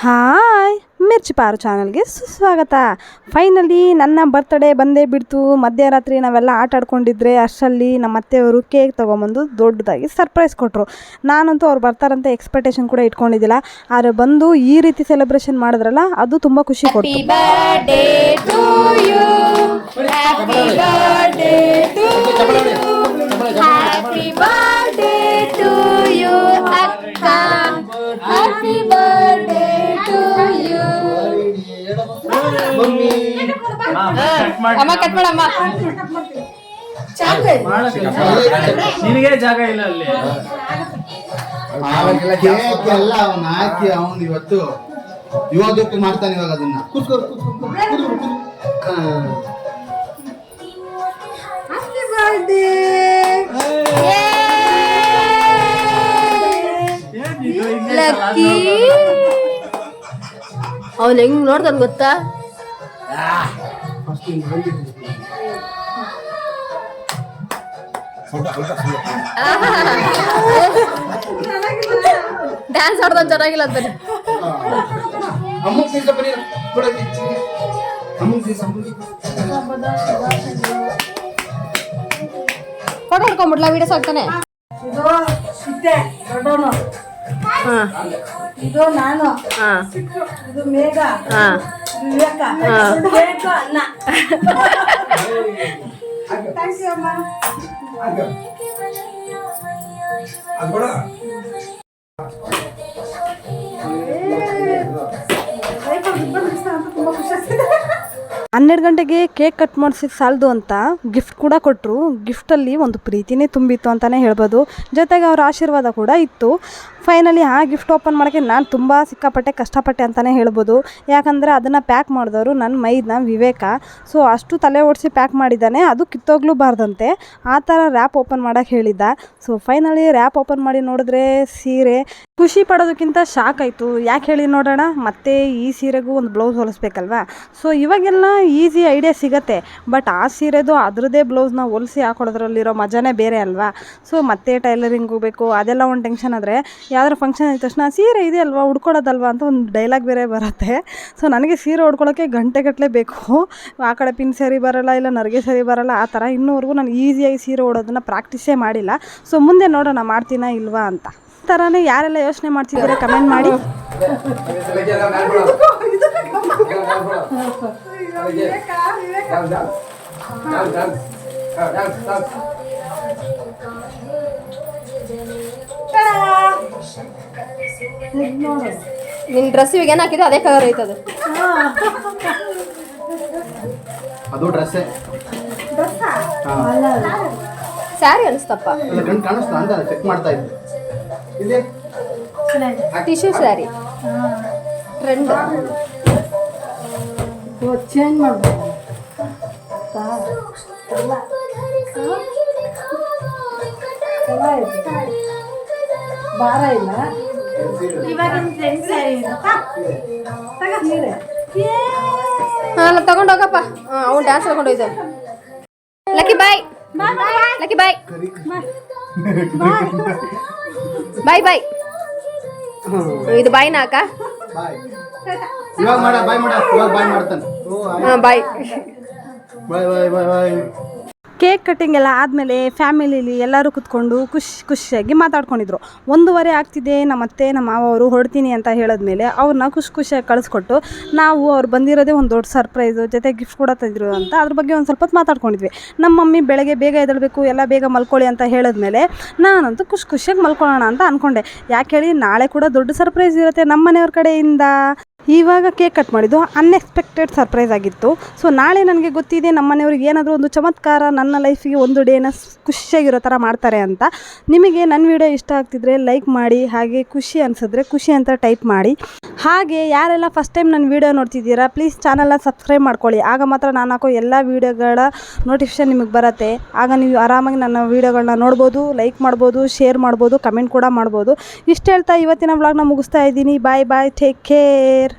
Hi ಮಿರ್ಚಿ ಪಾರು ಚಾನಲ್ಗೆ ಸುಸ್ವಾಗತ. ಫೈನಲಿ ನನ್ನ ಬರ್ತ್ಡೇ ಬಂದೇ ಬಿಡ್ತು. ಮಧ್ಯರಾತ್ರಿ ನಾವೆಲ್ಲ ಆಟ ಆಡ್ಕೊಂಡಿದ್ರೆ ಅಷ್ಟರಲ್ಲಿ ನಮ್ಮ ಅತ್ತೆಯವರು ಕೇಕ್ ತೊಗೊಂಬಂದು ದೊಡ್ಡದಾಗಿ ಸರ್ಪ್ರೈಸ್ ಕೊಟ್ಟರು. ನಾನಂತೂ ಅವ್ರು ಬರ್ತಾರಂತ ಎಕ್ಸ್ಪೆಕ್ಟೇಷನ್ ಕೂಡ ಇಟ್ಕೊಂಡಿದ್ದಿಲ್ಲ. ಆದರೆ ಬಂದು ಈ ರೀತಿ ಸೆಲೆಬ್ರೇಷನ್ ಮಾಡಿದ್ರಲ್ಲ, ಅದು ತುಂಬ ಖುಷಿ ಕೊಡ್ತು. ನಿನಗೆ ಜಾಗ ಇಲ್ಲ ಅಲ್ಲಿ ಎಲ್ಲ ಅವನು ಹಾಕಿ ಅವನು ಇವತ್ತು ಮಾಡ್ತಾನೆ. ಇವಾಗ ಅದನ್ನ ಅವನ್ ಹೆಂಗ್ ನೋಡ್ತಾನ ಗೊತ್ತಾ? ಡ್ಯಾನ್ಸ್ ಆಡ್ದ ಚೆನ್ನಾಗಿಲ್ಲ ಅಂತಾನೆ. ಫೋಟೋ ಹಿಡ್ಕೊಂಡ್ಬಿಡ್ಲಾ? ವಿಡಿಯೋ ಸಾಕ್ತಾನೆ. ಇದು ನಾನು, ಇದು ಮೇಘ, ವಿವೇಕ, ಅನ್ನ. ಥ್ಯಾಂಕ್ ಯು ಅಮ್ಮ. ತುಂಬಾ ಖುಷಿ ಆಗ್ತಿದೆ. 12 ಗಂಟೆಗೆ ಕೇಕ್ ಕಟ್ ಮಾಡಿಸಿದ ಸಾಲದು ಅಂತ ಗಿಫ್ಟ್ ಕೂಡ ಕೊಟ್ಟರು. ಗಿಫ್ಟಲ್ಲಿ ಒಂದು ಪ್ರೀತಿನೇ ತುಂಬಿತ್ತು ಅಂತಲೇ ಹೇಳ್ಬೋದು. ಜೊತೆಗೆ ಅವರ ಆಶೀರ್ವಾದ ಕೂಡ ಇತ್ತು. ಫೈನಲಿ ಆ ಗಿಫ್ಟ್ ಓಪನ್ ಮಾಡೋಕ್ಕೆ ನಾನು ತುಂಬ ಸಿಕ್ಕಾಪಟ್ಟೆ ಕಷ್ಟಪಟ್ಟೆ ಅಂತಲೇ ಹೇಳ್ಬೋದು. ಯಾಕಂದರೆ ಅದನ್ನು ಪ್ಯಾಕ್ ಮಾಡಿದವರು ನನ್ನ ಮೈದ್ನ ವಿವೇಕ. ಸೊ ಅಷ್ಟು ತಲೆ ಓಡಿಸಿ ಪ್ಯಾಕ್ ಮಾಡಿದ್ದಾನೆ. ಅದು ಕಿತ್ತೋಗ್ಲೂಬಾರ್ದಂತೆ ಆ ಥರ ರ್ಯಾಪ್ ಓಪನ್ ಮಾಡೋಕ್ಕೆ ಹೇಳಿದ್ದ. ಸೊ ಫೈನಲಿ ರ್ಯಾಪ್ ಓಪನ್ ಮಾಡಿ ನೋಡಿದ್ರೆ ಸೀರೆ. ಖುಷಿ ಪಡೋದಕ್ಕಿಂತ ಶಾಕ್ ಆಯಿತು. ಯಾಕೆ ಹೇಳಿ ನೋಡೋಣ, ಮತ್ತೆ ಈ ಸೀರೆಗೂ ಒಂದು ಬ್ಲೌಸ್ ಹೊಲಿಸ್ಬೇಕಲ್ವಾ. ಸೊ ಇವಾಗೆಲ್ಲ ಈಸಿ ಐಡಿಯಾ ಸಿಗತ್ತೆ. ಬಟ್ ಆ ಸೀರೆದು ಅದರದ್ದೇ ಬ್ಲೌಸ್ನ ಹೊಲಿಸಿ ಹಾಕೊಡೋದ್ರಲ್ಲಿರೋ ಮಜಾನೇ ಬೇರೆ ಅಲ್ವಾ. ಸೊ ಮತ್ತೆ ಟೈಲರಿಂಗ್ ಹೋಗಬೇಕು, ಅದೆಲ್ಲ ಒಂದು ಟೆನ್ಷನ್. ಆದರೆ ಯಾವ್ದಾರು ಫಂಕ್ಷನ್ ಆದ ತಕ್ಷಣ ಸೀರೆ ಇದೆ ಅಲ್ವಾ ಉಡ್ಕೊಡೋದಲ್ವಾ ಅಂತ ಒಂದು ಡೈಲಾಗ್ ಬೇರೆ ಬರುತ್ತೆ. ಸೊ ನನಗೆ ಸೀರೆ ಉಡ್ಕೊಳ್ಳೋಕ್ಕೆ ಗಂಟೆಗಟ್ಟಲೆ ಬೇಕು. ಆ ಕಡೆ ಪಿನ್ ಸರಿ ಬರೋಲ್ಲ, ಇಲ್ಲ ನರಿಗೆ ಸರಿ ಬರೋಲ್ಲ. ಆ ಥರ ಇನ್ನೂವರೆಗೂ ನಾನು ಈಸಿಯಾಗಿ ಸೀರೆ ಉಡೋದನ್ನು ಪ್ರಾಕ್ಟೀಸೇ ಮಾಡಿಲ್ಲ. ಸೊ ಮುಂದೆ ನೋಡೋಣ ಮಾಡ್ತೀನಾ ಇಲ್ವಾ ಅಂತ. ಈ ಥರನೇ ಯಾರೆಲ್ಲ ಯೋಚನೆ ಮಾಡ್ತಿದ್ದಾರೆ ಕಮೆಂಟ್ ಮಾಡಿ. ನಿನ್ ಡ್ರೆಸ್ ಇವಾಗ ಏನ್ ಹಾಕಿದೆ ಅದೇ ಕಲರ್ ಐತದು. ಅದು ಡ್ರೆಸ್ಸೇ ಸ್ಯಾರಿ ಅನಿಸ್ತಪ್ಪ. ಕಾಣಿಸ್ತಾ ಅಂತ ಚೆಕ್ ಮಾಡ್ತಾ ಇದ್ದೆ. ಟಿಶ್ಯೂ ಸ್ಯಾರಿ ಟ್ರೆಂಡ್ ಚೇಂಜ್ ಮಾಡ್ಬೋದು. ಭಾರ ಇಲ್ಲ. ತಗೊಂಡೋಗಪ್ಪ. ಅವ್ನು ಡ್ಯಾನ್ಸ್ ತಗೊಂಡೋಯ್ತು. Lucky boy, lucky boy, boy boy. ಇದು ಬಾಯ್ನ ಅಕ್ಕ. ಇವಾಗ ಮಾಡ ಬಾಯ್ ಮಾಡ, ಇವಾಗ ಬಾಯ್ ಮಾಡ್ತಾನೆ. ಬಾಯ್ ಬಾಯ್ ಬಾಯ್ ಬಾಯ್ ಬಾಯ್. ಕೇಕ್ ಕಟ್ಟಿಂಗ್ ಎಲ್ಲ ಆದಮೇಲೆ ಫ್ಯಾಮಿಲಿಲಿ ಎಲ್ಲರೂ ಕೂತ್ಕೊಂಡು ಖುಷಿಯಾಗಿ ಮಾತಾಡ್ಕೊಂಡಿದ್ರು. 1:30 ಆಗ್ತಿದೆ. ನಮ್ಮ ಅತ್ತೆ ನಮ್ಮ ಮಾವ ಅವರು ಹೊರಡ್ತೀನಿ ಅಂತ ಹೇಳಿದ್ಮೇಲೆ ಅವ್ರನ್ನ ಖುಷಿಯಾಗಿ ಕಳಿಸ್ಕೊಟ್ಟು ನಾವು ಅವ್ರು ಬಂದಿರೋದೇ ಒಂದು ದೊಡ್ಡ ಸರ್ಪ್ರೈಸು, ಜೊತೆ ಗಿಫ್ಟ್ ಕೂಡ ತಂದಿದ್ರು ಅಂತ ಅದ್ರ ಬಗ್ಗೆ ಒಂದು ಸ್ವಲ್ಪ ಹೊತ್ತು ಮಾತಾಡ್ಕೊಂಡಿದ್ವಿ. ನಮ್ಮ ಮಮ್ಮಿ ಬೆಳಗ್ಗೆ ಬೇಗ ಎದ್ದೇಳಬೇಕು, ಎಲ್ಲ ಬೇಗ ಮಲ್ಕೊಳ್ಳಿ ಅಂತ ಹೇಳಿದ್ಮೇಲೆ ನಾನಂತೂ ಖುಷಿಯಾಗಿ ಮಲ್ಕೊಳ್ಳೋಣ ಅಂತ ಅಂದ್ಕೊಂಡೆ. ಯಾಕೆ ಹೇಳಿ, ನಾಳೆ ಕೂಡ ದೊಡ್ಡ ಸರ್ಪ್ರೈಸ್ ಇರುತ್ತೆ ನಮ್ಮ ಮನೆಯವ್ರ ಕಡೆಯಿಂದ. ಇವಾಗ ಕೇಕ್ ಕಟ್ ಮಾಡಿದ್ದು ಅನ್ಎಕ್ಸ್ಪೆಕ್ಟೆಡ್ ಸರ್ಪ್ರೈಸ್ ಆಗಿತ್ತು. ಸೊ ನಾಳೆ ನನಗೆ ಗೊತ್ತಿದೆ ನಮ್ಮ ಮನೆಯವ್ರಿಗೆ ಏನಾದರೂ ಒಂದು ಚಮತ್ಕಾರ ನನ್ನ ಲೈಫಿಗೆ ಒಂದು ಡೇನ ಖುಷಿಯಾಗಿರೋ ಥರ ಮಾಡ್ತಾರೆ ಅಂತ. ನಿಮಗೆ ನನ್ನ ವಿಡಿಯೋ ಇಷ್ಟ ಆಗ್ತಿದ್ರೆ ಲೈಕ್ ಮಾಡಿ, ಹಾಗೆ ಖುಷಿ ಅನಿಸಿದ್ರೆ ಖುಷಿ ಅಂತ ಟೈಪ್ ಮಾಡಿ. ಹಾಗೆ ಯಾರೆಲ್ಲ ಫಸ್ಟ್ ಟೈಮ್ ನನ್ನ ವೀಡಿಯೋ ನೋಡ್ತಿದ್ದೀರಾ ಪ್ಲೀಸ್ ಚಾನಲ್ನ ಸಬ್ಸ್ಕ್ರೈಬ್ ಮಾಡ್ಕೊಳ್ಳಿ. ಆಗ ಮಾತ್ರ ನಾನು ಹಾಕೋ ಎಲ್ಲ ವೀಡಿಯೋಗಳ ನೋಟಿಫಿಕೇಷನ್ ನಿಮಗೆ ಬರುತ್ತೆ. ಆಗ ನೀವು ಆರಾಮಾಗಿ ನನ್ನ ವೀಡಿಯೋಗಳನ್ನ ನೋಡ್ಬೋದು, ಲೈಕ್ ಮಾಡ್ಬೋದು, ಶೇರ್ ಮಾಡ್ಬೋದು, ಕಮೆಂಟ್ ಕೂಡ ಮಾಡ್ಬೋದು. ಇಷ್ಟು ಹೇಳ್ತಾ ಇವತ್ತಿನ ವ್ಲಾಗ್ನ ಮುಗಿಸ್ತಾ ಇದ್ದೀನಿ. ಬಾಯ್ ಬಾಯ್, ಟೇಕ್ ಕೇರ್.